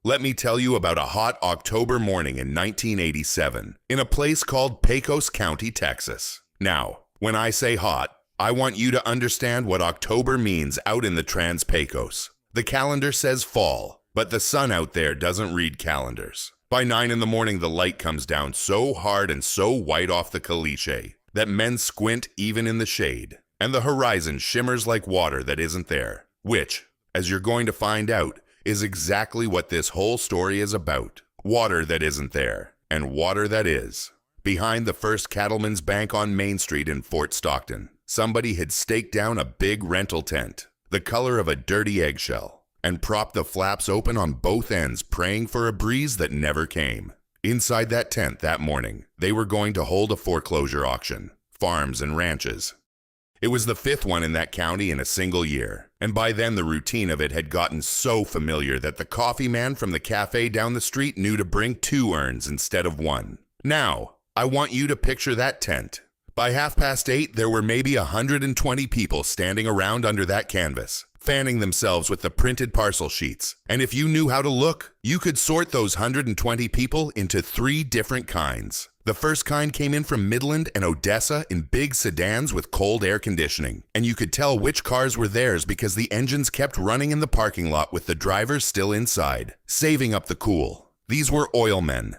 Let me tell you about a hot October morning in 1987 in a place called Pecos County, Texas. Now, when I say hot, I want you to understand what October means out in the Trans-Pecos. The calendar says fall, but the sun out there doesn't read calendars. By 9 in the morning, the light comes down so hard and so white off the caliche that men squint even in the shade, and the horizon shimmers like water that isn't there, which, as you're going to find out, is exactly what this whole story is about. Water that isn't there, and water that is. Behind the First Cattleman's Bank on Main Street in Fort Stockton, somebody had staked down a big rental tent, the color of a dirty eggshell, and propped the flaps open on both ends, praying for a breeze that never came. Inside that tent that morning, they were going to hold a foreclosure auction, farms and ranches. It was the 5th one in that county in a single year, and by then the routine of it had gotten so familiar that the coffee man from the cafe down the street knew to bring 2 urns instead of 1. Now, I want you to picture that tent. By 8:30, there were maybe 120 people standing around under that canvas, fanning themselves with the printed parcel sheets. And if you knew how to look, you could sort those 120 people into 3 different kinds. The first kind came in from Midland and Odessa in big sedans with cold air conditioning, and you could tell which cars were theirs because the engines kept running in the parking lot with the drivers still inside, saving up the cool. These were oil men.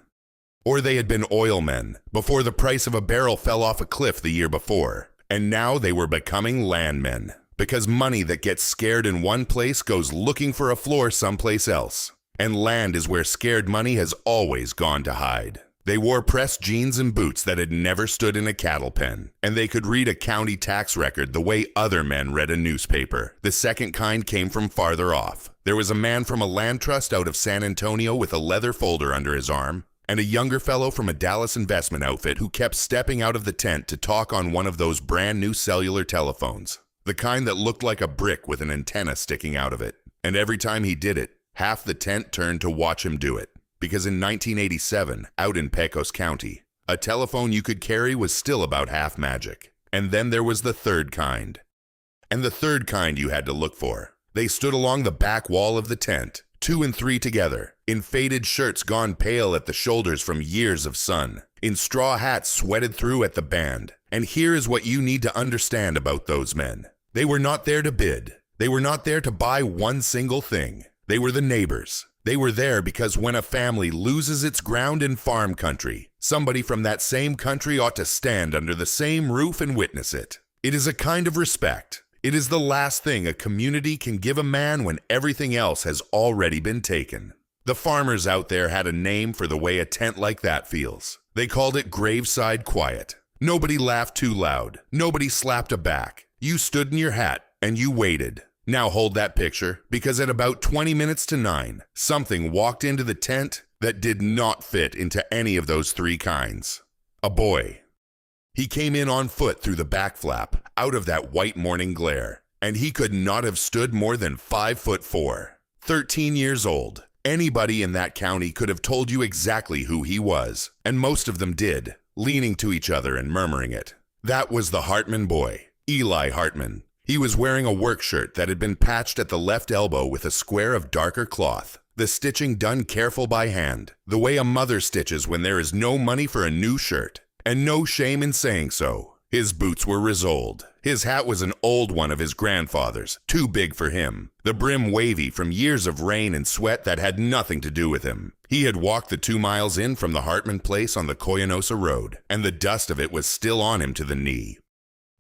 Or they had been oil men before the price of a barrel fell off a cliff the year before, and now they were becoming landmen, because money that gets scared in one place goes looking for a floor someplace else, and land is where scared money has always gone to hide. They wore pressed jeans and boots that had never stood in a cattle pen, and they could read a county tax record the way other men read a newspaper. The second kind came from farther off. There was a man from a land trust out of San Antonio with a leather folder under his arm, and a younger fellow from a Dallas investment outfit who kept stepping out of the tent to talk on one of those brand new cellular telephones, the kind that looked like a brick with an antenna sticking out of it. And every time he did it, half the tent turned to watch him do it. Because in 1987, out in Pecos County, a telephone you could carry was still about half magic. And then there was the third kind. And the third kind you had to look for. They stood along the back wall of the tent, 2 and 3 together, in faded shirts gone pale at the shoulders from years of sun, in straw hats sweated through at the band. And here is what you need to understand about those men. They were not there to bid. They were not there to buy one single thing. They were the neighbors. They were there because when a family loses its ground in farm country, somebody from that same country ought to stand under the same roof and witness it. It is a kind of respect. It is the last thing a community can give a man when everything else has already been taken. The farmers out there had a name for the way a tent like that feels. They called it graveside quiet. Nobody laughed too loud. Nobody slapped a back. You stood in your hat and you waited. Now hold that picture, because at about 20 minutes to 9, something walked into the tent that did not fit into any of those 3 kinds. A boy. He came in on foot through the back flap, out of that white morning glare, and he could not have stood more than 5'4". 13 years old. Anybody in that county could have told you exactly who he was, and most of them did, leaning to each other and murmuring it. That was the Hartman boy, Eli Hartman. He was wearing a work shirt that had been patched at the left elbow with a square of darker cloth, the stitching done careful by hand, the way a mother stitches when there is no money for a new shirt, and no shame in saying so. His boots were Risoled. His hat was an old one of his grandfather's, too big for him, the brim wavy from years of rain and sweat that had nothing to do with him. He had walked the 2 miles in from the Hartman place on the Coyanosa Road, and the dust of it was still on him to the knee.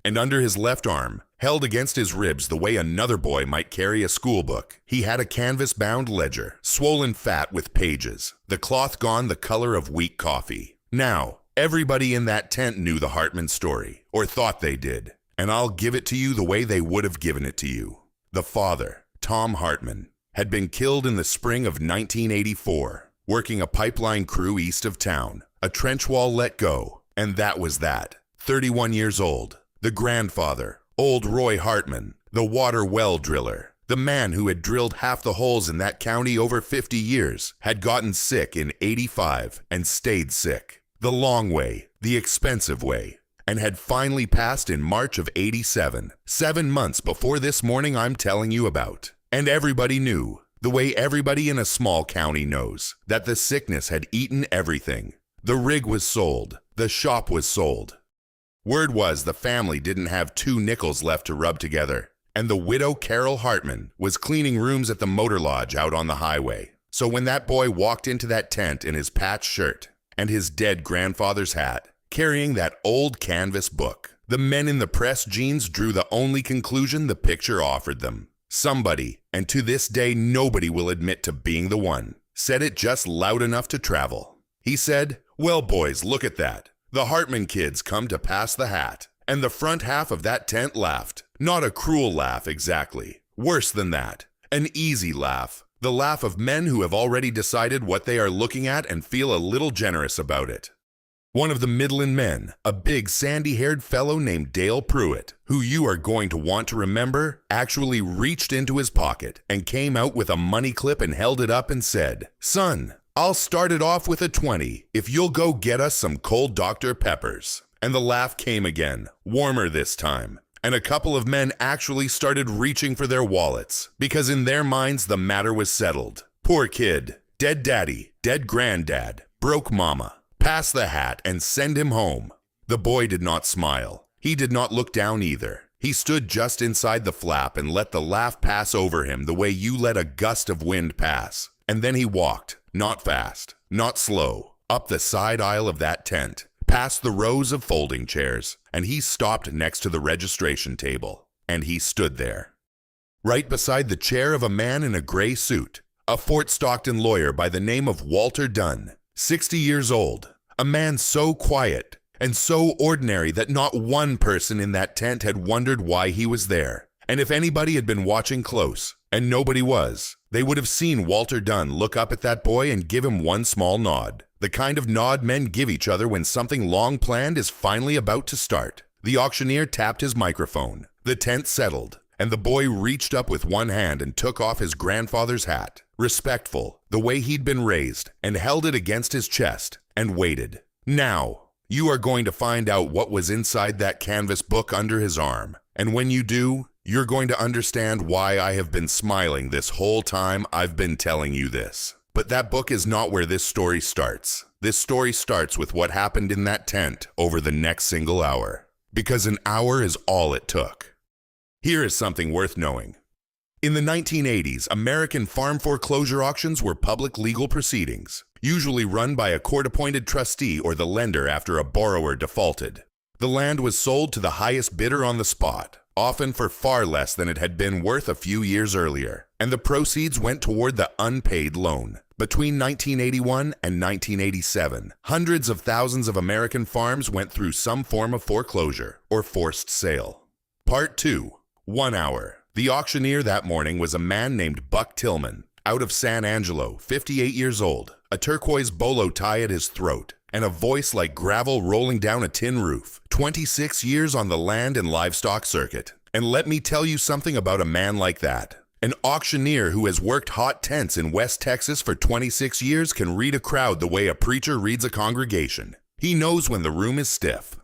And under his left arm, held against his ribs the way another boy might carry a school book, he had a canvas-bound ledger, swollen fat with pages, the cloth gone the color of weak coffee. Now, everybody in that tent knew the Hartman story, or thought they did, and I'll give it to you the way they would have given it to you. The father, Tom Hartman, had been killed in the spring of 1984, working a pipeline crew east of town, a trench wall let go, and that was that. 31 years old. The grandfather, old Roy Hartman, the water well driller, the man who had drilled half the holes in that county over 50 years, had gotten sick in 85 and stayed sick. The long way, the expensive way, and had finally passed in March of 87, 7 months before this morning I'm telling you about. And everybody knew. The way everybody in a small county knows that the sickness had eaten everything. The rig was sold. The shop was sold. Word was the family didn't have 2 nickels left to rub together, and the widow Carol Hartman was cleaning rooms at the motor lodge out on the highway. So when that boy walked into that tent in his patched shirt and his dead grandfather's hat, carrying that old canvas book, the men in the pressed jeans drew the only conclusion the picture offered them. Somebody, and to this day nobody will admit to being the one, said it just loud enough to travel. He said, "Well, boys, look at that. The Hartman kids come to pass the hat." And the front half of that tent laughed. Not a cruel laugh exactly. Worse than that. An easy laugh. The laugh of men who have already decided what they are looking at and feel a little generous about it. One of the Midland men, a big sandy-haired fellow named Dale Pruitt, who you are going to want to remember, actually reached into his pocket and came out with a money clip and held it up and said, "Son, I'll start it off with a 20 if you'll go get us some cold Dr. Peppers." And the laugh came again, warmer this time. And a couple of men actually started reaching for their wallets, because in their minds the matter was settled. Poor kid, dead daddy, dead granddad, broke mama. Pass the hat and send him home. The boy did not smile. He did not look down either. He stood just inside the flap and let the laugh pass over him the way you let a gust of wind pass. And then he walked, not fast, not slow, up the side aisle of that tent, past the rows of folding chairs, and he stopped next to the registration table. And he stood there, right beside the chair of a man in a gray suit, a Fort Stockton lawyer by the name of Walter Dunn, 60 years old, a man so quiet and so ordinary that not one person in that tent had wondered why he was there. And if anybody had been watching close, and nobody was, they would have seen Walter Dunn look up at that boy and give him one small nod. The kind of nod men give each other when something long planned is finally about to start. The auctioneer tapped his microphone. The tent settled, and the boy reached up with one hand and took off his grandfather's hat, respectful, the way he'd been raised, and held it against his chest, and waited. Now, you are going to find out what was inside that canvas book under his arm, and when you do, you're going to understand why I have been smiling this whole time I've been telling you this. But that book is not where this story starts. This story starts with what happened in that tent over the next single hour, because an hour is all it took. Here is something worth knowing. In the 1980s, American farm foreclosure auctions were public legal proceedings, usually run by a court-appointed trustee or the lender after a borrower defaulted. The land was sold to the highest bidder on the spot, often for far less than it had been worth a few years earlier, and the proceeds went toward the unpaid loan. Between 1981 and 1987, hundreds of thousands of American farms went through some form of foreclosure or forced sale. Part 2. 1 hour. The auctioneer that morning was a man named Buck Tillman, out of San Angelo, 58 years old, a turquoise bolo tie at his throat, and a voice like gravel rolling down a tin roof. 26 years on the land and livestock circuit. And let me tell you something about a man like that. An auctioneer who has worked hot tents in West Texas for 26 years can read a crowd the way a preacher reads a congregation. He knows when the room is stiff.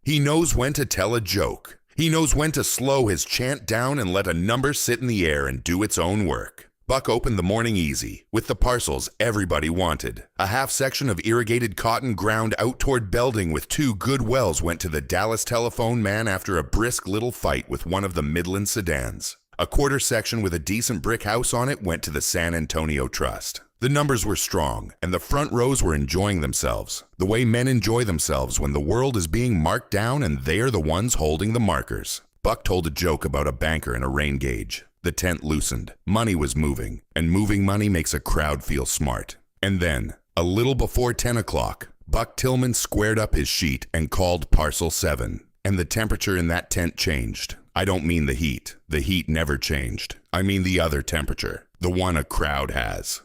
He knows when to tell a joke. He knows when to slow his chant down and let a number sit in the air and do its own work. Buck opened the morning easy, with the parcels everybody wanted. A half section of irrigated cotton ground out toward Belding with 2 good wells went to the Dallas telephone man after a brisk little fight with one of the Midland sedans. A quarter section with a decent brick house on it went to the San Antonio Trust. The numbers were strong, and the front rows were enjoying themselves, the way men enjoy themselves when the world is being marked down and they are the ones holding the markers. Buck told a joke about a banker and a rain gauge. The tent loosened. Money was moving, and moving money makes a crowd feel smart. And then, a little before 10 o'clock, Buck Tillman squared up his sheet and called Parcel 7, and the temperature in that tent changed. I don't mean the heat. The heat never changed. I mean the other temperature, the one a crowd has.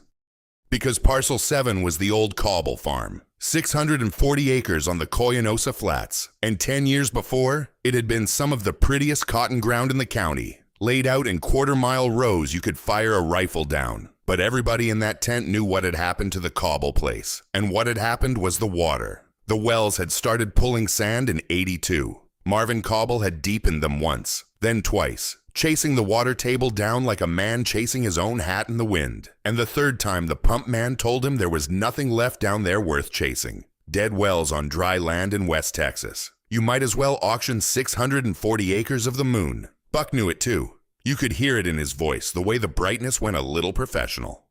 Because Parcel 7 was the old Cobble farm, 640 acres on the Coyanosa Flats, and 10 years before, it had been some of the prettiest cotton ground in the county, laid out in quarter-mile rows you could fire a rifle down. But everybody in that tent knew what had happened to the Cobble place, and what had happened was the water. The wells had started pulling sand in '82. Marvin Cobble had deepened them once, then twice, chasing the water table down like a man chasing his own hat in the wind. And the third time, the pump man told him there was nothing left down there worth chasing. Dead wells on dry land in West Texas. You might as well auction 640 acres of the moon. Buck knew it too. You could hear it in his voice, the way the brightness went a little professional.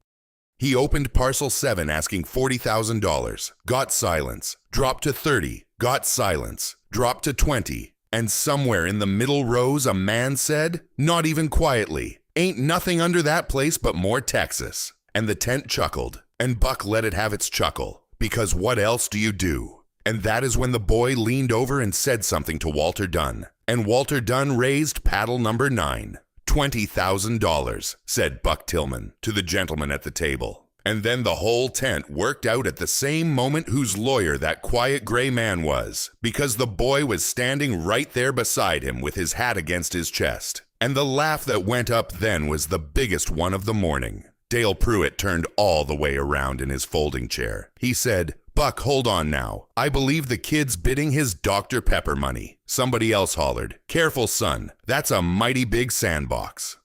He opened parcel 7 asking $40,000, got silence, dropped to 30, got silence, dropped to 20, and somewhere in the middle rows a man said, not even quietly, "Ain't nothing under that place but more Texas." And the tent chuckled, and Buck let it have its chuckle, because what else do you do? And that is when the boy leaned over and said something to Walter Dunn, and Walter Dunn raised paddle number 9. $20,000, said Buck Tillman to the gentleman at the table. And then the whole tent worked out at the same moment whose lawyer that quiet gray man was, because the boy was standing right there beside him with his hat against his chest. And the laugh that went up then was the biggest one of the morning. Dale Pruitt turned all the way around in his folding chair. He said, "Buck, hold on now. I believe the kid's bidding his Dr. Pepper money." Somebody else hollered, "Careful, son. That's a mighty big sandbox."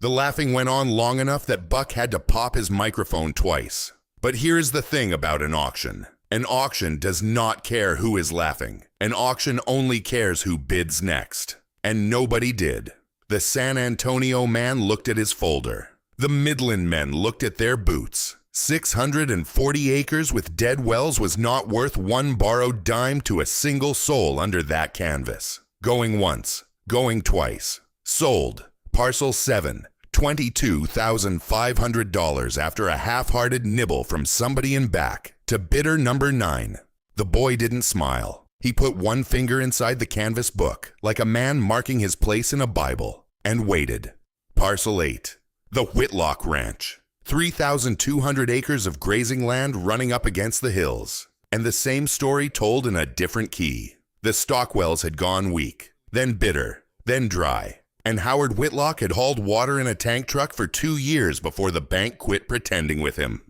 The laughing went on long enough that Buck had to pop his microphone twice. But here's the thing about an auction. An auction does not care who is laughing. An auction only cares who bids next. And nobody did. The San Antonio man looked at his folder. The Midland men looked at their boots. 640 acres with dead wells was not worth one borrowed dime to a single soul under that canvas. Going once, going twice. Sold. Parcel 7, $22,500 after a half-hearted nibble from somebody in back. To bidder number 9. The boy didn't smile. He put one finger inside the canvas book, like a man marking his place in a Bible, and waited. Parcel 8. The Whitlock Ranch. 3,200 acres of grazing land running up against the hills. And the same story told in a different key. The Stockwells had gone weak, then bitter, then dry. And Howard Whitlock had hauled water in a tank truck for 2 years before the bank quit pretending with him.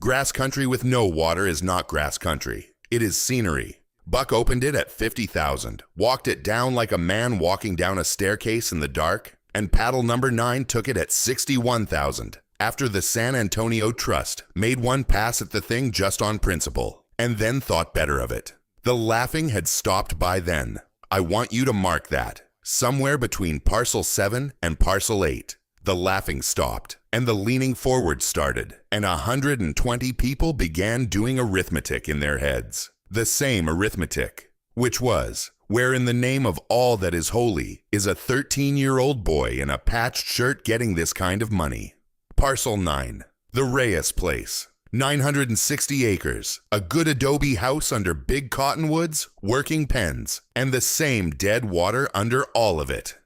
Grass country with no water is not grass country. It is scenery. Buck opened it at $50,000, walked it down like a man walking down a staircase in the dark, and paddle number 9 took it at $61,000. After the San Antonio Trust made one pass at the thing just on principle, and then thought better of it. The laughing had stopped by then. I want you to mark that. Somewhere between parcel 7 and parcel 8, the laughing stopped, and the leaning forward started, and 120 people began doing arithmetic in their heads. The same arithmetic, which was, where in the name of all that is holy is a 13-year-old boy in a patched shirt getting this kind of money. Parcel 9, the Reyes Place. 960 acres, a good adobe house under big cottonwoods, working pens, and the same dead water under all of it.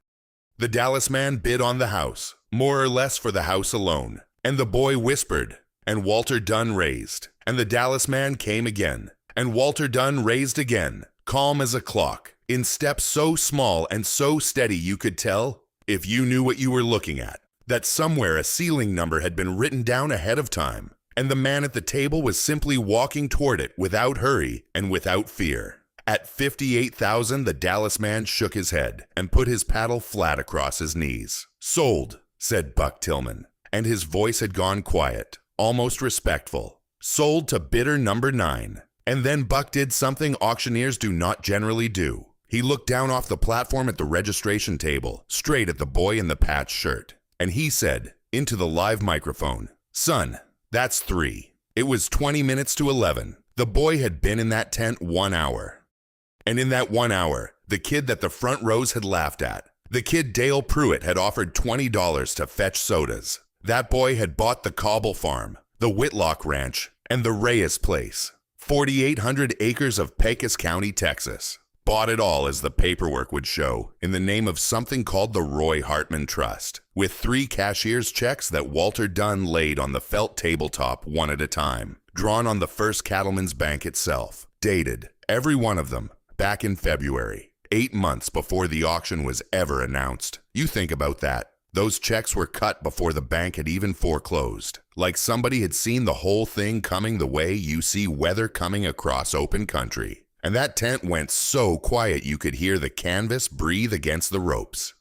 The Dallas man bid on the house, more or less for the house alone, and the boy whispered, and Walter Dunn raised, and the Dallas man came again, and Walter Dunn raised again, calm as a clock, in steps so small and so steady you could tell, if you knew what you were looking at, that somewhere a ceiling number had been written down ahead of time. And the man at the table was simply walking toward it without hurry and without fear. At $58,000, the Dallas man shook his head and put his paddle flat across his knees. "Sold," said Buck Tillman, and his voice had gone quiet, almost respectful. "Sold to bidder number 9. And then Buck did something auctioneers do not generally do. He looked down off the platform at the registration table, straight at the boy in the patched shirt, and he said, into the live microphone, "Son, that's 3. It was 20 minutes to 11. The boy had been in that tent 1 hour. And in that 1 hour, the kid that the front rows had laughed at, the kid Dale Pruitt had offered $20 to fetch sodas. That boy had bought the Cobble Farm, the Whitlock Ranch, and the Reyes Place. 4,800 acres of Pecos County, Texas. Bought it all, as the paperwork would show, in the name of something called the Roy Hartman Trust, with 3 cashier's checks that Walter Dunn laid on the felt tabletop one at a time, drawn on the First Cattleman's Bank itself, dated, every one of them, back in February, 8 months before the auction was ever announced. You think about that. Those checks were cut before the bank had even foreclosed, like somebody had seen the whole thing coming the way you see weather coming across open country. And that tent went so quiet you could hear the canvas breathe against the ropes.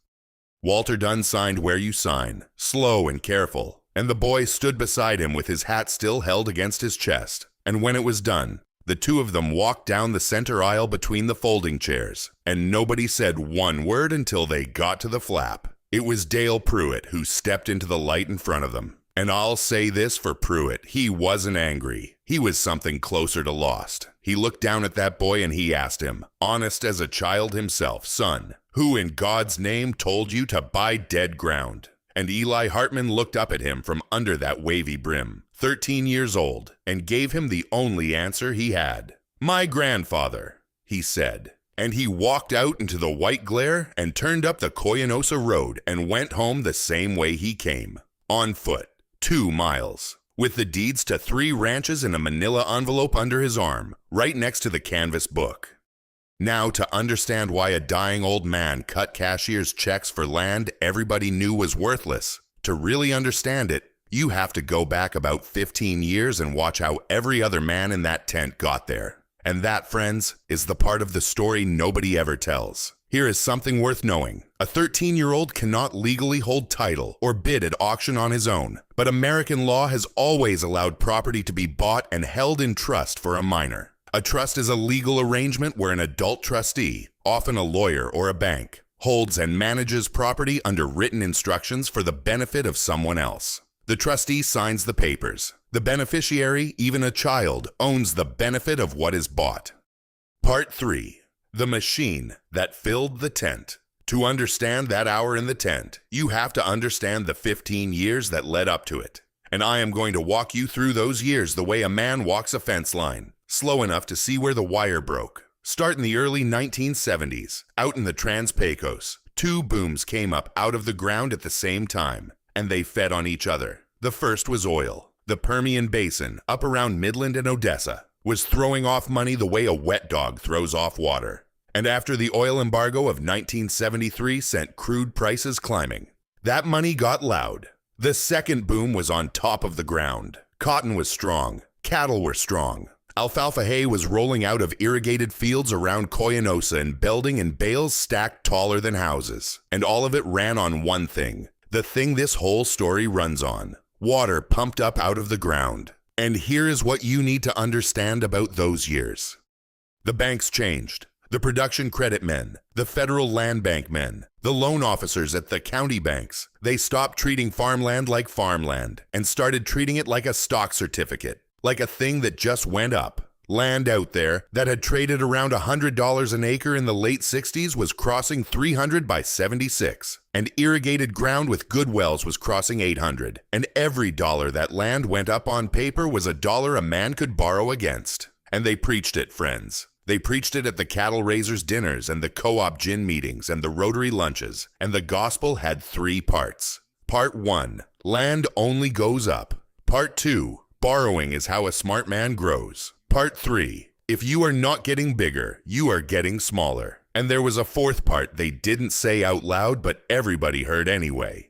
Walter Dunn signed where you sign, slow and careful, and the boy stood beside him with his hat still held against his chest. And when it was done, the two of them walked down the center aisle between the folding chairs, and nobody said one word until they got to the flap. It was Dale Pruitt who stepped into the light in front of them. And I'll say this for Pruitt, he wasn't angry. He was something closer to lost. He looked down at that boy and he asked him, honest as a child himself, son, who in God's name told you to buy dead ground? And Eli Hartman looked up at him from under that wavy brim, 13 years old, and gave him the only answer he had. My grandfather, he said. And he walked out into the white glare and turned up the Koyanosa Road and went home the same way he came, on foot. 2 miles, with the deeds to 3 ranches in a manila envelope under his arm, right next to the canvas book. Now, to understand why a dying old man cut cashier's checks for land everybody knew was worthless, to really understand it, you have to go back about 15 years and watch how every other man in that tent got there. And that, friends, is the part of the story nobody ever tells. Here is something worth knowing. A 13-year-old cannot legally hold title or bid at auction on his own, but American law has always allowed property to be bought and held in trust for a minor. A trust is a legal arrangement where an adult trustee, often a lawyer or a bank, holds and manages property under written instructions for the benefit of someone else. The trustee signs the papers. The beneficiary, even a child, owns the benefit of what is bought. Part 3. The machine that filled the tent. To understand that hour in the tent, you have to understand the 15 years that led up to it. And I am going to walk you through those years the way a man walks a fence line, slow enough to see where the wire broke. Start in the early 1970s. Out in the Trans-Pecos, 2 booms came up out of the ground at the same time, and they fed on each other. The first was oil. The Permian Basin, up around Midland and Odessa, was throwing off money the way a wet dog throws off water. And after the oil embargo of 1973 sent crude prices climbing, that money got loud. The second boom was on top of the ground. Cotton was strong. Cattle were strong. Alfalfa hay was rolling out of irrigated fields around Koyanosa and building in bales stacked taller than houses. And all of it ran on one thing. The thing this whole story runs on. Water pumped up out of the ground. And here is what you need to understand about those years. The banks changed. The production credit men, the federal land bank men, the loan officers at the county banks, they stopped treating farmland like farmland and started treating it like a stock certificate, like a thing that just went up. Land out there that had traded around $100 an acre in the late 60s was crossing $300 by 76, and irrigated ground with good wells was crossing $800, and every dollar that land went up on paper was a dollar a man could borrow against. And they preached it, friends. They preached it at the cattle raisers' dinners and the co-op gin meetings and the Rotary lunches, and the gospel had 3 parts. Part 1, land only goes up. Part 2, borrowing is how a smart man grows. Part 3, if you are not getting bigger, you are getting smaller. And there was a 4th part they didn't say out loud, but everybody heard anyway.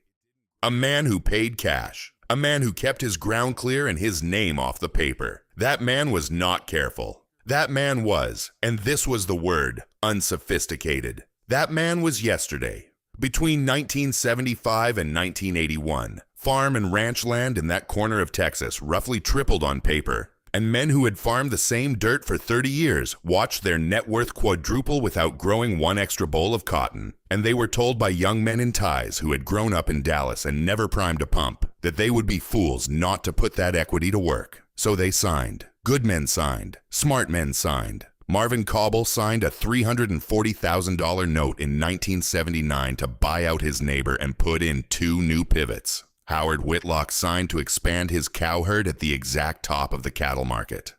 A man who paid cash. A man who kept his ground clear and his name off the paper. That man was not careful. That man was, and this was the word, unsophisticated. That man was yesterday. Between 1975 and 1981, farm and ranch land in that corner of Texas roughly tripled on paper, and men who had farmed the same dirt for 30 years watched their net worth quadruple without growing 1 extra bowl of cotton. And they were told by young men in ties who had grown up in Dallas and never primed a pump that they would be fools not to put that equity to work. So they signed. Good men signed. Smart men signed. Marvin Cobble signed a $340,000 note in 1979 to buy out his neighbor and put in 2 new pivots. Howard Whitlock signed to expand his cow herd at the exact top of the cattle market.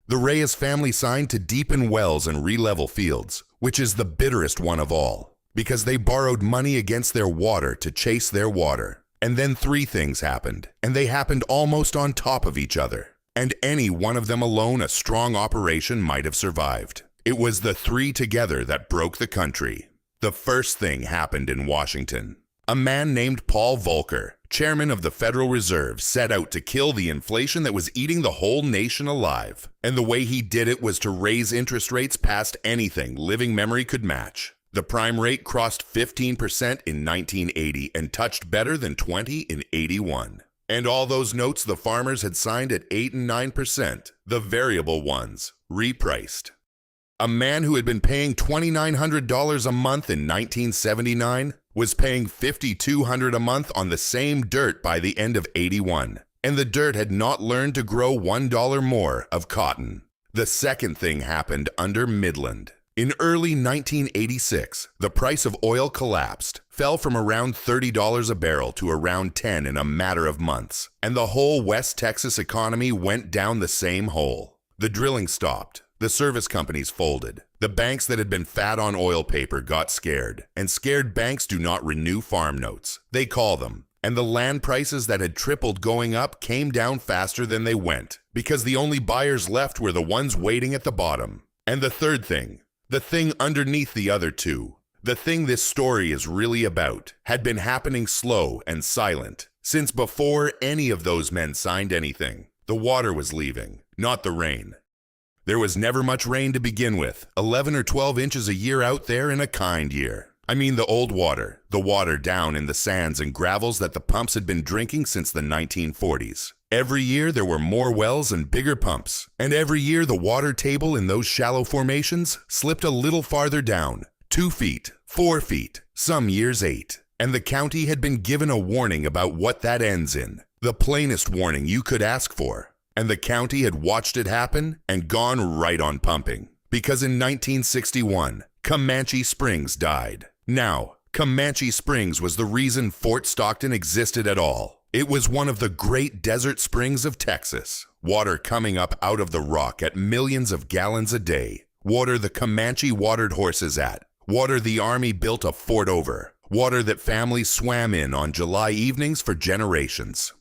The Reyes family signed to deepen wells and re-level fields, which is the bitterest one of all, because they borrowed money against their water to chase their water. And then 3 things happened, and they happened almost on top of each other. And any one of them alone, a strong operation might have survived. It was the 3 together that broke the country. The first thing happened in Washington. A man named Paul Volcker, chairman of the Federal Reserve, set out to kill the inflation that was eating the whole nation alive. And the way he did it was to raise interest rates past anything living memory could match. The prime rate crossed 15% in 1980 and touched better than 20 in 81. And all those notes the farmers had signed at 8 and 9%, the variable ones, repriced. A man who had been paying $2,900 a month in 1979 was paying $5,200 a month on the same dirt by the end of 81, and the dirt had not learned to grow $1 more of cotton. The second thing happened under Midland. In early 1986, the price of oil collapsed, fell from around $30 a barrel to around $10 in a matter of months, and the whole West Texas economy went down the same hole. The drilling stopped. The service companies folded. The banks that had been fat on oil paper got scared, and scared banks do not renew farm notes. They call them. And the land prices that had tripled going up came down faster than they went, because the only buyers left were the ones waiting at the bottom. And the third thing, the thing underneath the other two, the thing this story is really about, had been happening slow and silent, since before any of those men signed anything. The water was leaving, not the rain. There was never much rain to begin with, 11 or 12 inches a year out there in a kind year. I mean the old water, the water down in the sands and gravels that the pumps had been drinking since the 1940s. Every year there were more wells and bigger pumps, and every year the water table in those shallow formations slipped a little farther down, 2 feet, 4 feet, some years 8. And the county had been given a warning about what that ends in, the plainest warning you could ask for. And the county had watched it happen and gone right on pumping. Because in 1961, Comanche Springs died. Now, Comanche Springs was the reason Fort Stockton existed at all. It was one of the great desert springs of Texas. Water coming up out of the rock at millions of gallons a day. Water the Comanche watered horses at. Water the Army built a fort over. Water that families swam in on July evenings for generations.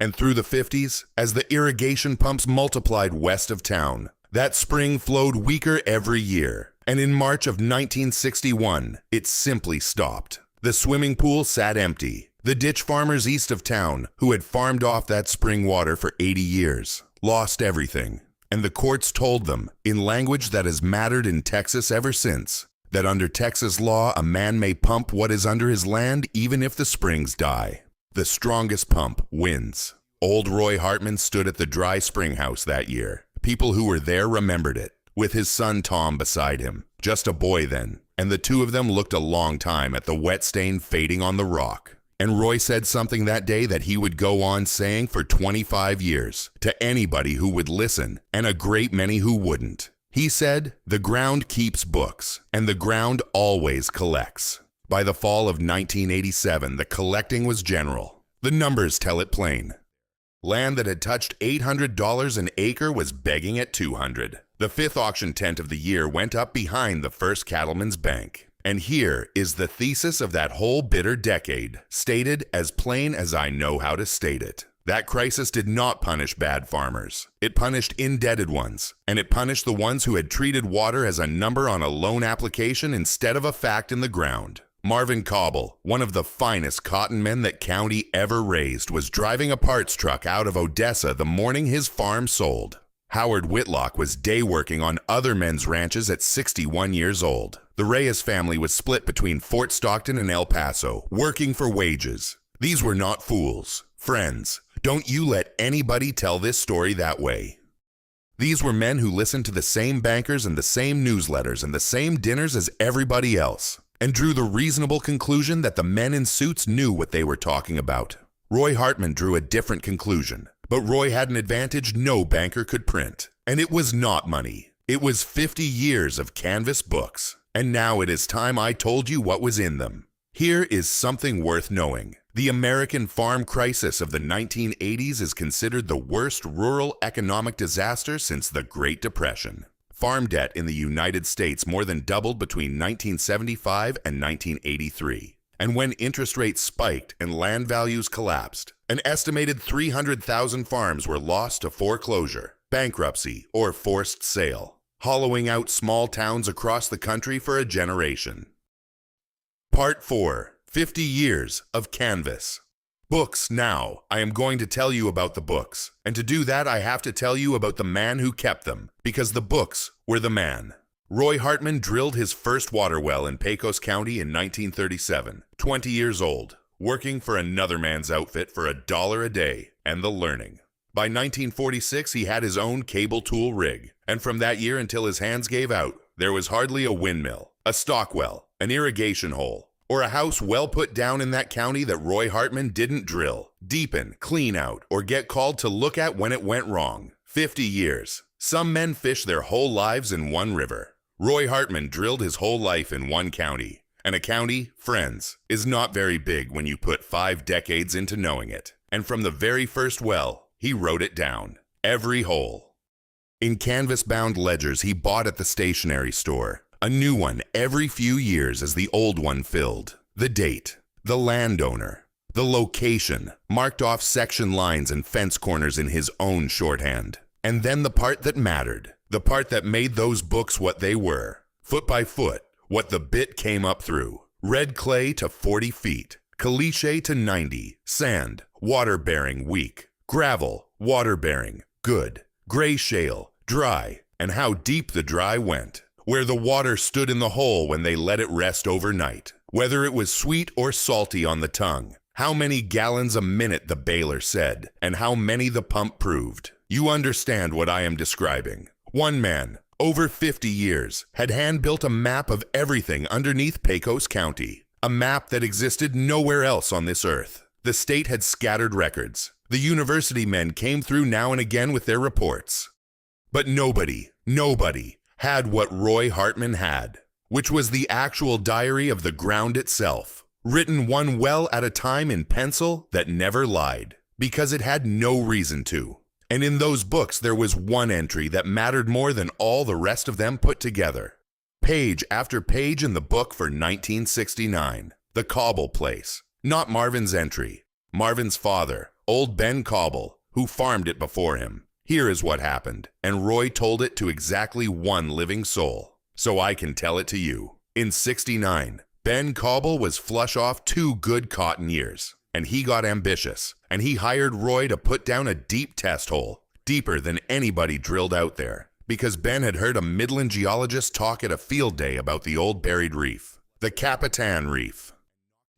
And through the 50s, as the irrigation pumps multiplied west of town, that spring flowed weaker every year. And in March of 1961, it simply stopped. The swimming pool sat empty. The ditch farmers east of town, who had farmed off that spring water for 80 years, lost everything. And the courts told them, in language that has mattered in Texas ever since, that under Texas law, a man may pump what is under his land even if the springs die. The strongest pump wins. Old Roy Hartman stood at the dry spring house that year. People who were there remembered it, with his son Tom beside him, just a boy then, and the two of them looked a long time at the wet stain fading on the rock. And Roy said something that day that he would go on saying for 25 years, to anybody who would listen, and a great many who wouldn't. He said, "The ground keeps books, and the ground always collects." By the fall of 1987, the collecting was general. The numbers tell it plain. Land that had touched $800 an acre was begging at $200. The fifth auction tent of the year went up behind the first cattleman's bank. And here is the thesis of that whole bitter decade, stated as plain as I know how to state it. That crisis did not punish bad farmers. It punished indebted ones, and it punished the ones who had treated water as a number on a loan application instead of a fact in the ground. Marvin Cobble, one of the finest cotton men that county ever raised, was driving a parts truck out of Odessa the morning his farm sold. Howard Whitlock was day working on other men's ranches at 61 years old. The Reyes family was split between Fort Stockton and El Paso, working for wages. These were not fools. Friends, don't you let anybody tell this story that way. These were men who listened to the same bankers and the same newsletters and the same dinners as everybody else, and drew the reasonable conclusion that the men in suits knew what they were talking about. Roy Hartman drew a different conclusion, but Roy had an advantage no banker could print, and it was not money. It was 50 years of canvas books, and now it is time I told you what was in them. Here is something worth knowing. The American farm crisis of the 1980s is considered the worst rural economic disaster since the Great Depression. Farm debt in the United States more than doubled between 1975 and 1983. And when interest rates spiked and land values collapsed, an estimated 300,000 farms were lost to foreclosure, bankruptcy, or forced sale, hollowing out small towns across the country for a generation. Part 4. 50 Years of Canvas. Books now. I am going to tell you about the books. And to do that, I have to tell you about the man who kept them, because the books were the man. Roy Hartman drilled his first water well in Pecos County in 1937, 20 years old, working for another man's outfit for $1 a day and the learning. By 1946, he had his own cable tool rig, and from that year until his hands gave out, there was hardly a windmill, a stock well, an irrigation hole, or a house well put down in that county that Roy Hartman didn't drill, deepen, clean out, or get called to look at when it went wrong. 50 years. Some men fish their whole lives in one river. Roy Hartman drilled his whole life in one county. And a county, friends, is not very big when you put 5 decades into knowing it. And from the very first well, he wrote it down. Every hole. In canvas-bound ledgers he bought at the stationery store. A new one every few years as the old one filled. The date, the landowner, the location, marked off section lines and fence corners in his own shorthand. And then the part that mattered, the part that made those books what they were. Foot by foot, what the bit came up through. Red clay to 40 feet, caliche to 90, sand, water-bearing weak, gravel, water-bearing, good, gray shale, dry, and how deep the dry went, where the water stood in the hole when they let it rest overnight, whether it was sweet or salty on the tongue, how many gallons a minute the bailer said, and how many the pump proved. You understand what I am describing. One man, over 50 years, had hand-built a map of everything underneath Pecos County, a map that existed nowhere else on this earth. The state had scattered records. The university men came through now and again with their reports. But nobody had what Roy Hartman had, which was the actual diary of the ground itself, written one well at a time in pencil that never lied, because it had no reason to. And in those books there was one entry that mattered more than all the rest of them put together. Page after page in the book for 1969, the Cobble place. Not Marvin's entry. Marvin's father, old Ben Cobble, who farmed it before him. Here is what happened, and Roy told it to exactly one living soul. So I can tell it to you. In 69, Ben Cobble was flush off 2 good cotton years, and he got ambitious, and he hired Roy to put down a deep test hole, deeper than anybody drilled out there, because Ben had heard a Midland geologist talk at a field day about the old buried reef, the Capitan Reef.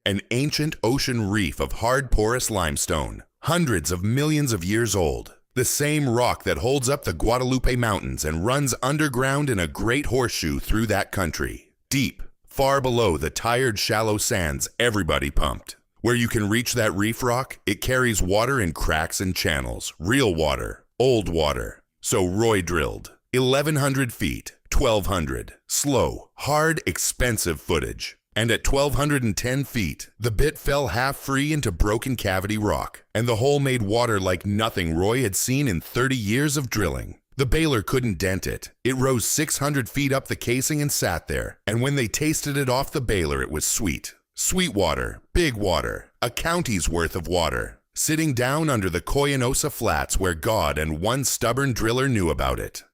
An ancient ocean reef of hard porous limestone, hundreds of millions of years old. The same rock that holds up the Guadalupe Mountains and runs underground in a great horseshoe through that country. Deep, far below the tired shallow sands everybody pumped. Where you can reach that reef rock, it carries water in cracks and channels. Real water, old water. So Roy drilled. 1,100 feet, 1,200. Slow, hard, expensive footage. And at 1,210 feet, the bit fell half free into broken cavity rock, and the hole made water like nothing Roy had seen in 30 years of drilling. The bailer couldn't dent it. It rose 600 feet up the casing and sat there, and when they tasted it off the bailer, it was sweet. Sweet water, big water, a county's worth of water, sitting down under the Coyanosa Flats where God and one stubborn driller knew about it.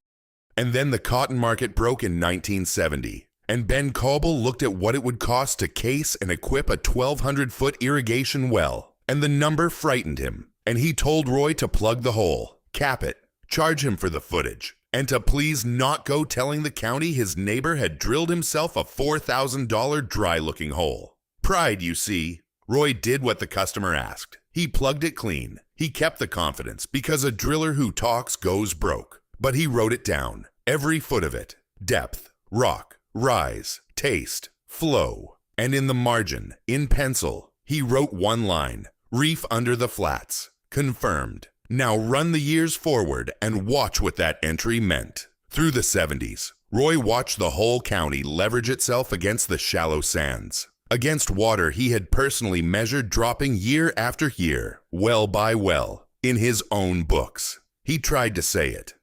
And then the cotton market broke in 1970. And Ben Cobble looked at what it would cost to case and equip a 1,200-foot irrigation well, and the number frightened him, and he told Roy to plug the hole, cap it, charge him for the footage, and to please not go telling the county his neighbor had drilled himself a $4,000 dry-looking hole. Pride, you see. Roy did what the customer asked. He plugged it clean. He kept the confidence, because a driller who talks goes broke. But he wrote it down, every foot of it, depth, rock, rise, taste, flow, and in the margin, in pencil, he wrote one line, reef under the flats, confirmed. Now run the years forward and watch what that entry meant. Through the 70s, Roy watched the whole county leverage itself against the shallow sands, against water he had personally measured dropping year after year, well by well, in his own books. He tried to say it.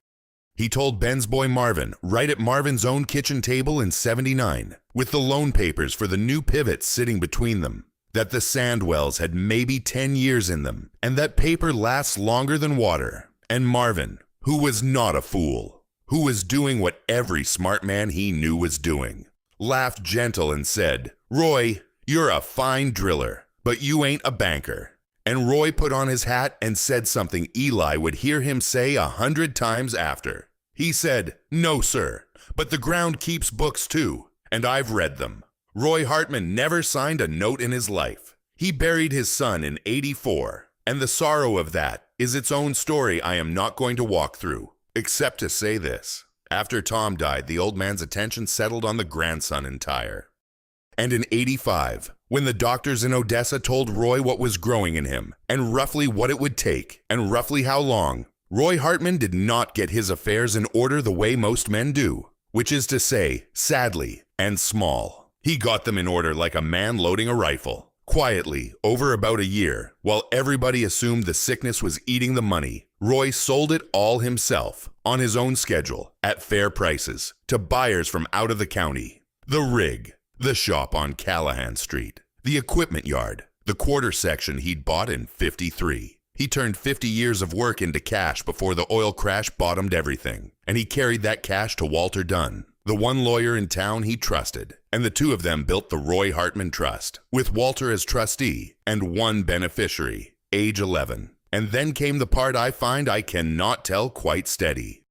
He told Ben's boy Marvin, right at Marvin's own kitchen table in 79, with the loan papers for the new pivots sitting between them, that the sand wells had maybe 10 years in them, and that paper lasts longer than water. And Marvin, who was not a fool, who was doing what every smart man he knew was doing, laughed gentle and said, "Roy, you're a fine driller, but you ain't a banker." And Roy put on his hat and said something Eli would hear him say 100 times after. He said, "No, sir, but the ground keeps books too, and I've read them." Roy Hartman never signed a note in his life. He buried his son in '84, and the sorrow of that is its own story I am not going to walk through, except to say this. After Tom died, the old man's attention settled on the grandson entire. And in '85, when the doctors in Odessa told Roy what was growing in him, and roughly what it would take, and roughly how long, Roy Hartman did not get his affairs in order the way most men do, which is to say, sadly, and small. He got them in order like a man loading a rifle. Quietly, over about a year, while everybody assumed the sickness was eating the money, Roy sold it all himself, on his own schedule, at fair prices, to buyers from out of the county. The rig, the shop on Callahan Street, the equipment yard, the quarter section he'd bought in '53. He turned 50 years of work into cash before the oil crash bottomed everything, and he carried that cash to Walter Dunn, the one lawyer in town he trusted, and the two of them built the Roy Hartman Trust, with Walter as trustee and one beneficiary, age 11. And then came the part I find I cannot tell quite steady.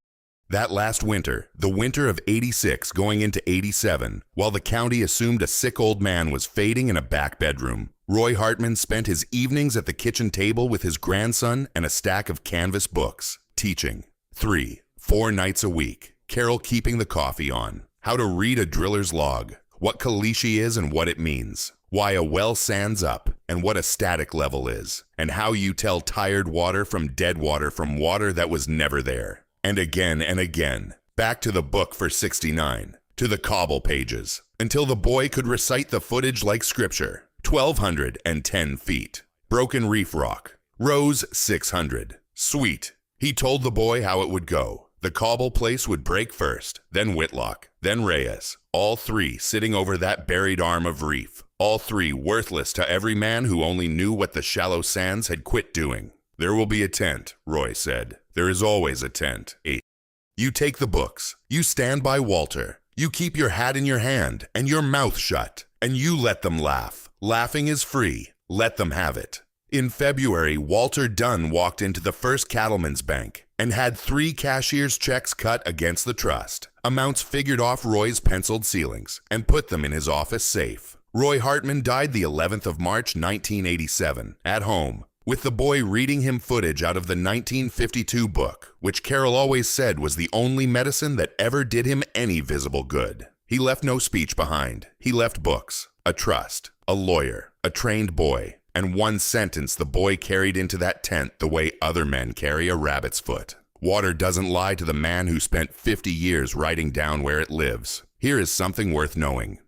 That last winter, the winter of '86 going into '87, while the county assumed a sick old man was fading in a back bedroom, Roy Hartman spent his evenings at the kitchen table with his grandson and a stack of canvas books, teaching 3-4 nights a week. Carol keeping the coffee on, how to read a driller's log, what caliche is and what it means, why a well sands up and what a static level is, and how you tell tired water from dead water from water that was never there. And again, back to the book for '69, to the cobble pages, until the boy could recite the footage like scripture. 1,210 feet. Broken reef rock. Rose 600. Sweet. He told the boy how it would go. The cobble place would break first, then Whitlock, then Reyes, all three sitting over that buried arm of reef, all three worthless to every man who only knew what the shallow sands had quit doing. "There will be a tent," Roy said. "There is always a tent." You take the books, you stand by Walter, you keep your hat in your hand and your mouth shut, and you let them laugh. Laughing is free. Let them have it. In February, Walter Dunn walked into the First Cattlemen's Bank and had 3 cashier's checks cut against the trust, amounts figured off Roy's penciled ceilings, and put them in his office safe. Roy Hartman died the 11th of March, 1987, at home, with the boy reading him footage out of the 1952 book, which Carol always said was the only medicine that ever did him any visible good. He left no speech behind. He left books, a trust, a lawyer, a trained boy, and one sentence the boy carried into that tent the way other men carry a rabbit's foot. Water doesn't lie to the man who spent 50 years writing down where it lives. Here is something worth knowing.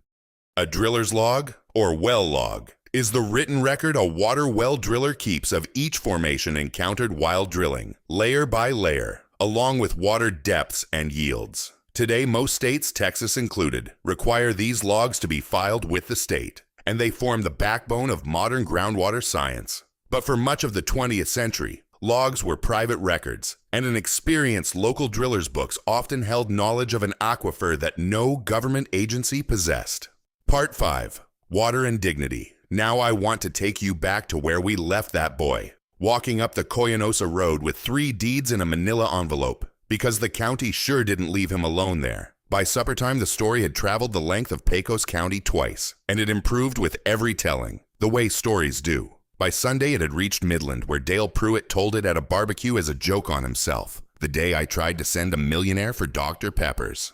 A driller's log, or well log, is the written record a water well driller keeps of each formation encountered while drilling, layer by layer, along with water depths and yields. Today, most states, Texas included, require these logs to be filed with the state, and they form the backbone of modern groundwater science. But for much of the 20th century, logs were private records, and an experienced local driller's books often held knowledge of an aquifer that no government agency possessed. Part 5. Water and Dignity. Now I want to take you back to where we left that boy, walking up the Coyanosa Road with 3 deeds in a manila envelope, because the county sure didn't leave him alone there. By supper time, the story had traveled the length of Pecos County twice, and it improved with every telling, the way stories do. By Sunday, it had reached Midland, where Dale Pruitt told it at a barbecue as a joke on himself, the day I tried to send a millionaire for Dr. Peppers.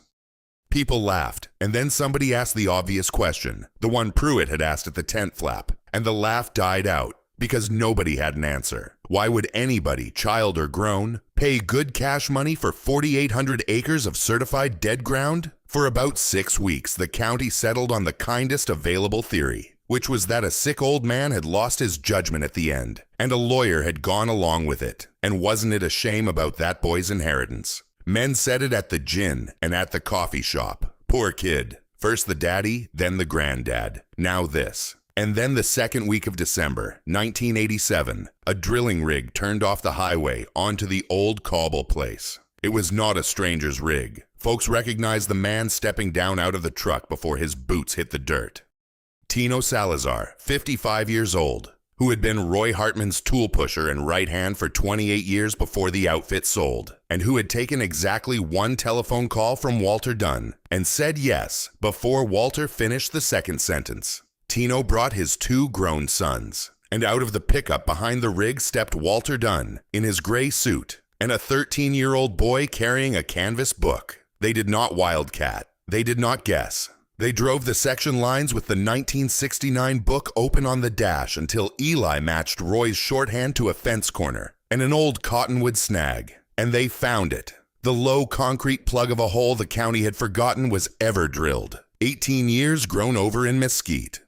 People laughed, and then somebody asked the obvious question, the one Pruitt had asked at the tent flap, and the laugh died out, because nobody had an answer. Why would anybody, child or grown, pay good cash money for 4,800 acres of certified dead ground? For about 6 weeks, the county settled on the kindest available theory, which was that a sick old man had lost his judgment at the end, and a lawyer had gone along with it. And wasn't it a shame about that boy's inheritance? Men said it at the gin and at the coffee shop. Poor kid. First the daddy, then the granddad. Now this. And then the second week of December, 1987, a drilling rig turned off the highway onto the old cobble place. It was not a stranger's rig. Folks recognized the man stepping down out of the truck before his boots hit the dirt. Tino Salazar, 55 years old. who had been Roy Hartman's tool pusher and right hand for 28 years before the outfit sold, and who had taken exactly one telephone call from Walter Dunn and said yes before Walter finished the second sentence. Tino brought his 2 grown sons, and out of the pickup behind the rig stepped Walter Dunn in his gray suit and a 13-year-old boy carrying a canvas book. They did not wildcat. They did not guess. They drove the section lines with the 1969 book open on the dash until Eli matched Roy's shorthand to a fence corner and an old cottonwood snag. And they found it. The low concrete plug of a hole the county had forgotten was ever drilled. 18 years grown over in mesquite.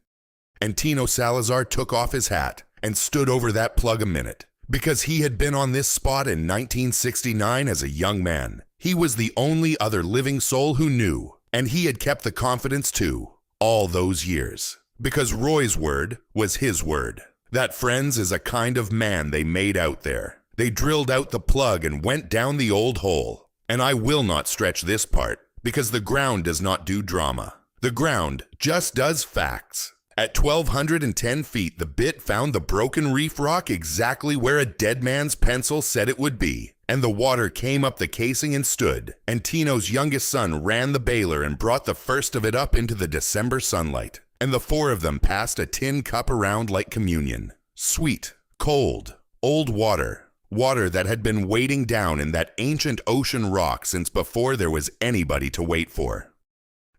And Tino Salazar took off his hat and stood over that plug a minute. Because he had been on this spot in 1969 as a young man. He was the only other living soul who knew. And he had kept the confidence too, all those years. Because Roy's word was his word. That, friends, is a kind of man they made out there. They drilled out the plug and went down the old hole. And I will not stretch this part, because the ground does not do drama. The ground just does facts. At 1,210 feet, the bit found the broken reef rock exactly where a dead man's pencil said it would be. And the water came up the casing and stood, and Tino's youngest son ran the baler and brought the first of it up into the December sunlight. And the 4 of them passed a tin cup around like communion. Sweet, cold, old water. Water that had been waiting down in that ancient ocean rock since before there was anybody to wait for.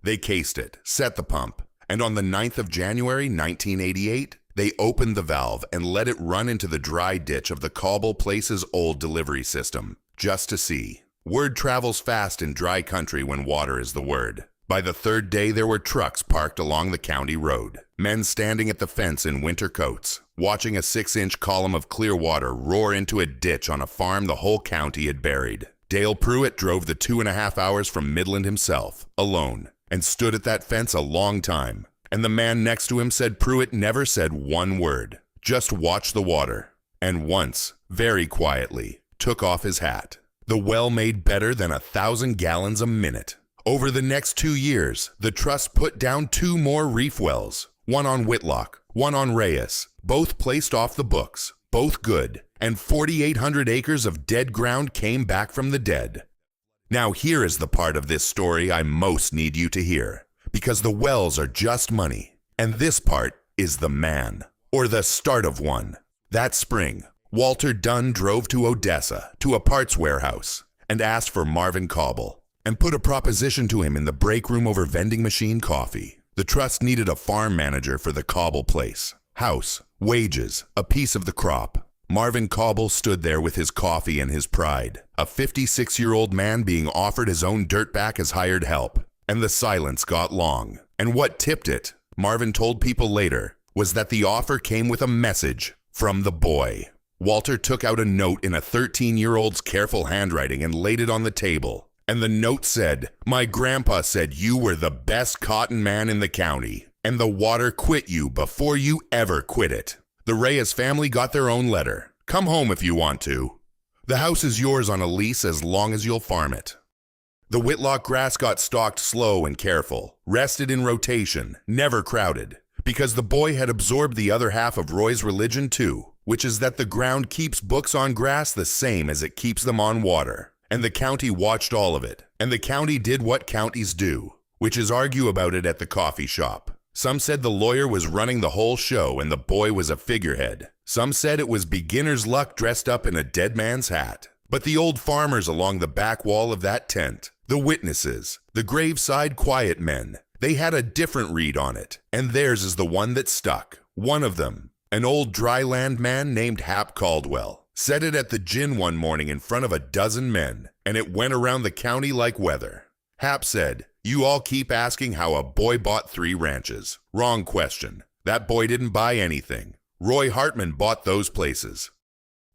They cased it, set the pump, and on the 9th of January, 1988, they opened the valve and let it run into the dry ditch of the Cobble Place's old delivery system, just to see. Word travels fast in dry country when water is the word. By the 3rd day, there were trucks parked along the county road, men standing at the fence in winter coats, watching a 6-inch column of clear water roar into a ditch on a farm the whole county had buried. Dale Pruitt drove the 2.5 hours from Midland himself, alone, and stood at that fence a long time. And the man next to him said Pruitt never said one word, just watched the water, and once, very quietly, took off his hat. The well made better than 1,000 gallons a minute. Over the next 2 years, the trust put down 2 more reef wells, one on Whitlock, one on Reyes, both placed off the books, both good, and 4,800 acres of dead ground came back from the dead. Now here is the part of this story I most need you to hear. Because the wells are just money, and this part is the man, or the start of one. That spring, Walter Dunn drove to Odessa, to a parts warehouse, and asked for Marvin Cobble, and put a proposition to him in the break room over vending machine coffee. The trust needed a farm manager for the Cobble place. House, wages, a piece of the crop. Marvin Cobble stood there with his coffee and his pride, a 56-year-old man being offered his own dirtbag as hired help. And the silence got long. And what tipped it, Marvin told people later, was that the offer came with a message from the boy. Walter took out a note in a 13-year-old's careful handwriting and laid it on the table. And the note said, "My grandpa said you were the best cotton man in the county, and the water quit you before you ever quit it." The Reyes family got their own letter. Come home if you want to. The house is yours on a lease as long as you'll farm it. The Whitlock grass got stalked slow and careful, rested in rotation, never crowded, because the boy had absorbed the other half of Roy's religion too, which is that the ground keeps books on grass the same as it keeps them on water. And the county watched all of it, and the county did what counties do, which is argue about it at the coffee shop. Some said the lawyer was running the whole show and the boy was a figurehead. Some said it was beginner's luck dressed up in a dead man's hat. But the old farmers along the back wall of that tent, the witnesses, the graveside quiet men, they had a different read on it, and theirs is the one that stuck. One of them, an old dry land man named Hap Caldwell, said it at the gin one morning in front of a dozen men, and it went around the county like weather. Hap said, "You all keep asking how a boy bought 3 ranches. Wrong question. That boy didn't buy anything. Roy Hartman bought those places.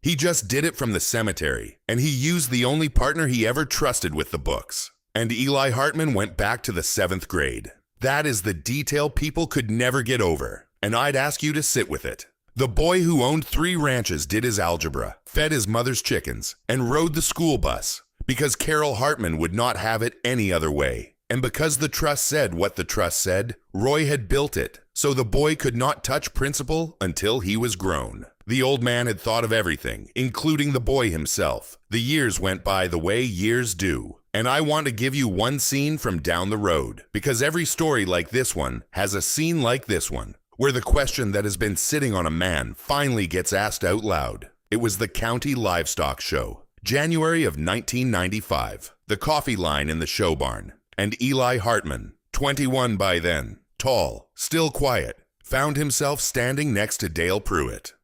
He just did it from the cemetery, and he used the only partner he ever trusted with the books. And Eli Hartman went back to the 7th grade. That is the detail people could never get over, and I'd ask you to sit with it. The boy who owned 3 ranches did his algebra, fed his mother's chickens, and rode the school bus, because Carol Hartman would not have it any other way. And because the trust said what the trust said, Roy had built it, so the boy could not touch principal until he was grown. The old man had thought of everything, including the boy himself. The years went by the way years do. And I want to give you one scene from down the road, because every story like this one has a scene like this one, where the question that has been sitting on a man finally gets asked out loud. It was the County Livestock Show, January of 1995, the coffee line in the show barn. And Eli Hartman, 21 by then, tall, still quiet, found himself standing next to Dale Pruitt.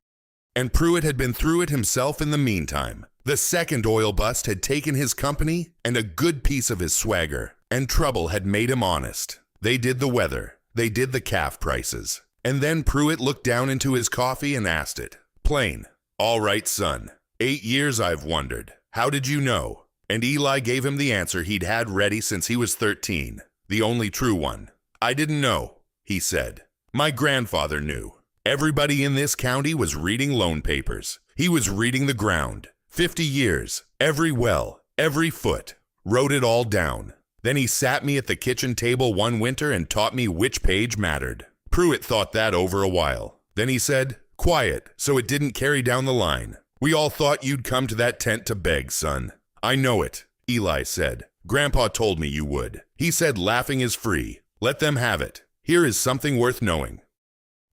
And Pruitt had been through it himself in the meantime. The second oil bust had taken his company and a good piece of his swagger, and trouble had made him honest. They did the weather, they did the calf prices. And then Pruitt looked down into his coffee and asked it, plain, "All right, son. 8 years I've wondered. How did you know?" And Eli gave him the answer he'd had ready since he was 13, the only true one. "I didn't know," he said. "My grandfather knew. Everybody in this county was reading loan papers. He was reading the ground. 50 years, every well, every foot. Wrote it all down. Then he sat me at the kitchen table one winter and taught me which page mattered." Pruitt thought that over a while. Then he said, "Quiet, so it didn't carry down the line. We all thought you'd come to that tent to beg, son." "I know it," Eli said. "Grandpa told me you would. He said laughing is free. Let them have it. Here is something worth knowing.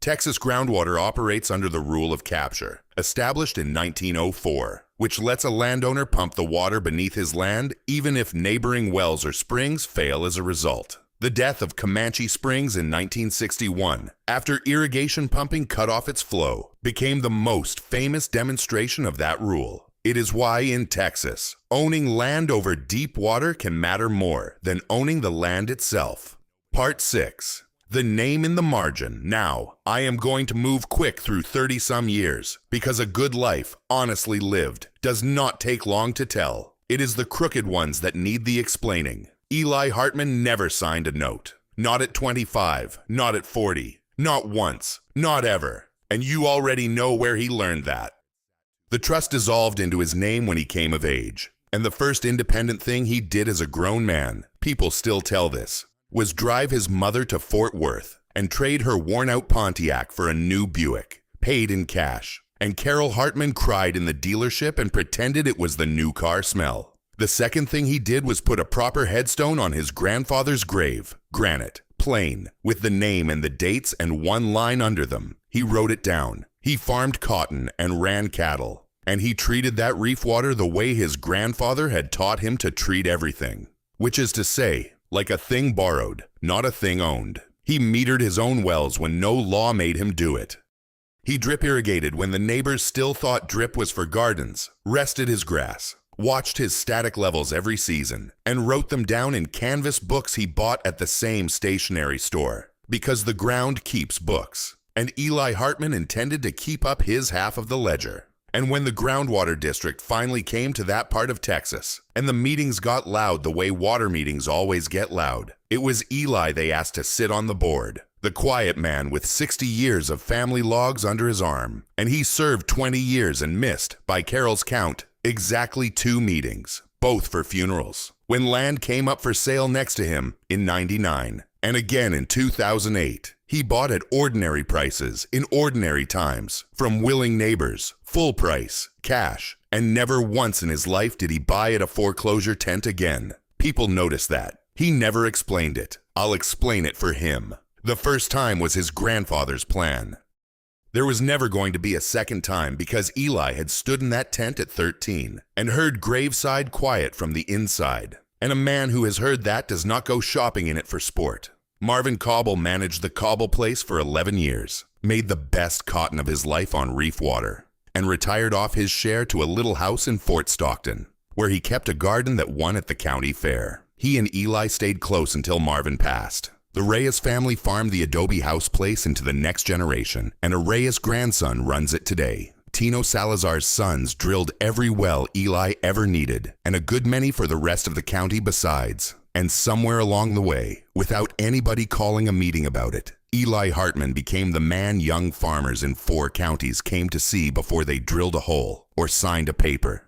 Texas groundwater operates under the rule of capture, established in 1904, which lets a landowner pump the water beneath his land even if neighboring wells or springs fail as a result. The death of Comanche Springs in 1961, after irrigation pumping cut off its flow, became the most famous demonstration of that rule. It is why in Texas, owning land over deep water can matter more than owning the land itself. Part 6. The name in the margin. Now, I am going to move quick through 30-some years, because a good life, honestly lived, does not take long to tell. It is the crooked ones that need the explaining. Eli Hartman never signed a note. Not at 25, not at 40, not once, not ever. And you already know where he learned that. The trust dissolved into his name when he came of age. And the first independent thing he did as a grown man, people still tell this, was drive his mother to Fort Worth and trade her worn-out Pontiac for a new Buick, paid in cash. And Carol Hartman cried in the dealership and pretended it was the new car smell. The second thing he did was put a proper headstone on his grandfather's grave, granite, plain, with the name and the dates and one line under them. He wrote it down. He farmed cotton and ran cattle, and he treated that reef water the way his grandfather had taught him to treat everything, which is to say, like a thing borrowed, not a thing owned. He metered his own wells when no law made him do it. He drip irrigated when the neighbors still thought drip was for gardens, rested his grass, watched his static levels every season, and wrote them down in canvas books he bought at the same stationery store, because the ground keeps books. And Eli Hartman intended to keep up his half of the ledger. And when the groundwater district finally came to that part of Texas, and the meetings got loud the way water meetings always get loud, it was Eli they asked to sit on the board, the quiet man with 60 years of family logs under his arm. And he served 20 years and missed, by Carol's count, exactly 2 meetings, both for funerals. When land came up for sale next to him in '99, and again in 2008, he bought at ordinary prices in ordinary times from willing neighbors, full price, cash, and never once in his life did he buy at a foreclosure tent again. People noticed that. He never explained it. I'll explain it for him. The first time was his grandfather's plan. There was never going to be a second time because Eli had stood in that tent at 13 and heard graveside quiet from the inside. And a man who has heard that does not go shopping in it for sport. Marvin Cobble managed the Cobble place for 11 years, made the best cotton of his life on reef water, and retired off his share to a little house in Fort Stockton, where he kept a garden that won at the county fair. He and Eli stayed close until Marvin passed. The Reyes family farmed the adobe house place into the next generation, and a Reyes grandson runs it today. Tino Salazar's sons drilled every well Eli ever needed, and a good many for the rest of the county besides. And somewhere along the way, without anybody calling a meeting about it, Eli Hartman became the man young farmers in 4 counties came to see before they drilled a hole or signed a paper.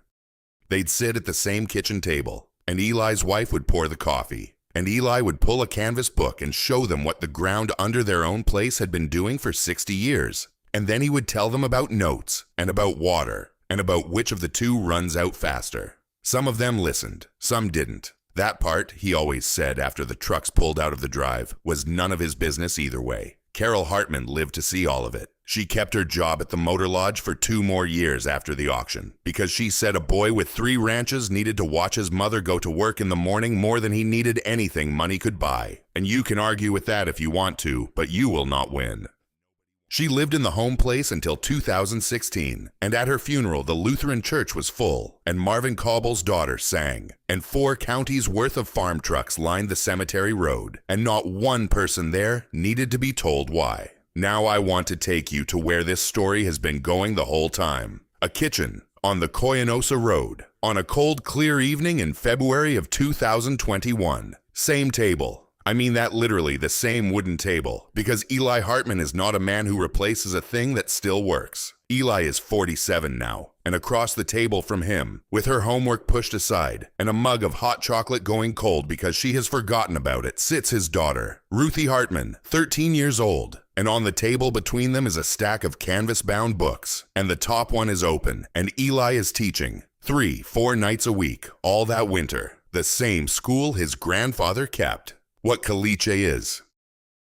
They'd sit at the same kitchen table, and Eli's wife would pour the coffee, and Eli would pull a canvas book and show them what the ground under their own place had been doing for 60 years. And then he would tell them about notes, and about water, and about which of the two runs out faster. Some of them listened, some didn't. That part, he always said after the trucks pulled out of the drive, was none of his business either way. Carol Hartman lived to see all of it. She kept her job at the motor lodge for 2 more years after the auction, because she said a boy with 3 ranches needed to watch his mother go to work in the morning more than he needed anything money could buy. And you can argue with that if you want to, but you will not win. She lived in the home place until 2016, and at her funeral the Lutheran church was full, and Marvin Cobble's daughter sang, and 4 counties worth of farm trucks lined the cemetery road, and not one person there needed to be told why. Now I want to take you to where this story has been going the whole time. A kitchen on the Koyanosa Road, on a cold, clear evening in February of 2021. Same table. I mean that literally, the same wooden table, because Eli Hartman is not a man who replaces a thing that still works. Eli is 47 now, and across the table from him, with her homework pushed aside, and a mug of hot chocolate going cold because she has forgotten about it, sits his daughter, Ruthie Hartman, 13 years old. And on the table between them is a stack of canvas-bound books, and the top one is open, and Eli is teaching 3-4 nights a week, all that winter, the same school his grandfather kept. What caliche is,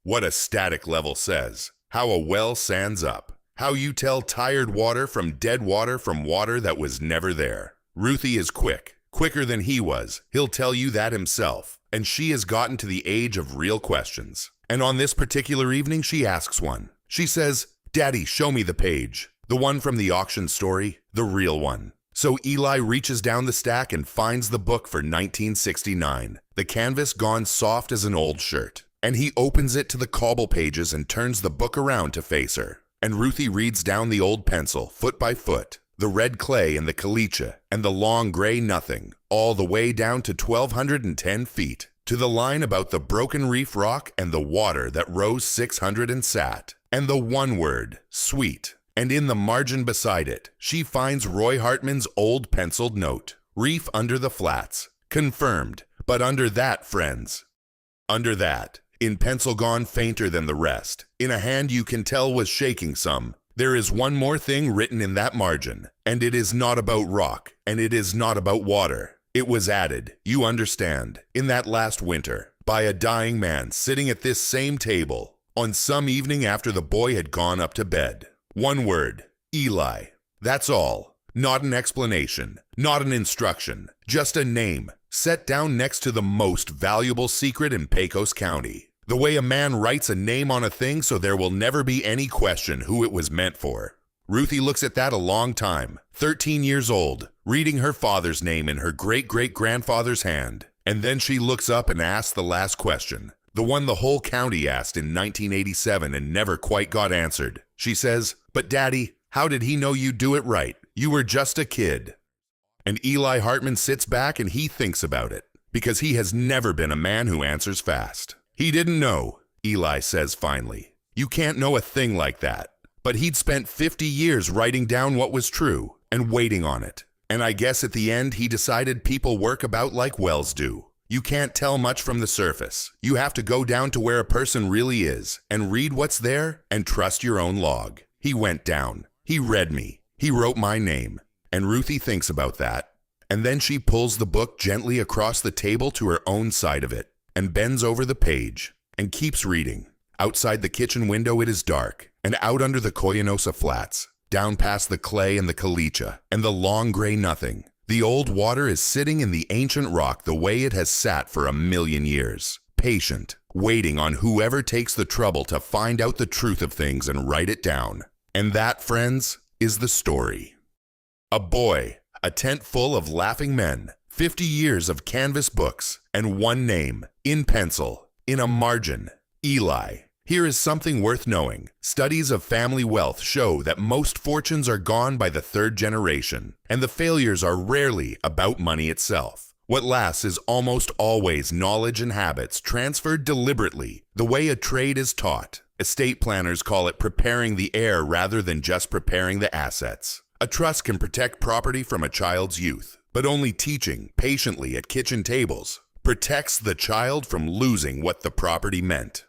what a static level says, how a well sands up, how you tell tired water from dead water from water that was never there. Ruthie is quick, quicker than he was, he'll tell you that himself, and she has gotten to the age of real questions. And on this particular evening she asks one. She says, "Daddy, show me the page, the one from the auction story, the real one." So Eli reaches down the stack and finds the book for 1969, the canvas gone soft as an old shirt. And he opens it to the cobble pages and turns the book around to face her. And Ruthie reads down the old pencil, foot by foot, the red clay and the caliche, and the long gray nothing, all the way down to 1,210 feet, to the line about the broken reef rock and the water that rose 600 and sat, and the one word, sweet. And in the margin beside it, she finds Roy Hartman's old penciled note, reef under the flats, confirmed, but under that, friends. Under that, in pencil gone fainter than the rest, in a hand you can tell was shaking some, there is one more thing written in that margin, and it is not about rock, and it is not about water. It was added, you understand, in that last winter, by a dying man sitting at this same table, on some evening after the boy had gone up to bed. One word, Eli. That's all. Not an explanation, not an instruction, just a name, set down next to the most valuable secret in Pecos County. The way a man writes a name on a thing so there will never be any question who it was meant for. Ruthie looks at that a long time, 13 years old, reading her father's name in her great-great-grandfather's hand. And then she looks up and asks the last question. The one the whole county asked in 1987 and never quite got answered. She says, "But Daddy, how did he know you'd do it right? You were just a kid." And Eli Hartman sits back and he thinks about it, because he has never been a man who answers fast. He didn't know, Eli says finally. You can't know a thing like that. But he'd spent 50 years writing down what was true and waiting on it. And I guess at the end he decided people work about like wells do. You can't tell much from the surface. You have to go down to where a person really is and read what's there and trust your own log. He went down. He read me. He wrote my name. And Ruthie thinks about that. And then she pulls the book gently across the table to her own side of it and bends over the page and keeps reading. Outside the kitchen window it is dark, and out under the Koyanosa flats, down past the clay and the caliche and the long gray nothing, the old water is sitting in the ancient rock the way it has sat for 1,000,000 years, patient, waiting on whoever takes the trouble to find out the truth of things and write it down. And that, friends, is the story. A boy, a tent full of laughing men, 50 years of canvas books, and one name, in pencil, in a margin, Eli. Here is something worth knowing. Studies of family wealth show that most fortunes are gone by the 3rd generation, and the failures are rarely about money itself. What lasts is almost always knowledge and habits transferred deliberately, the way a trade is taught. Estate planners call it preparing the heir rather than just preparing the assets. A trust can protect property from a child's youth, but only teaching patiently at kitchen tables. protects the child from losing what the property meant.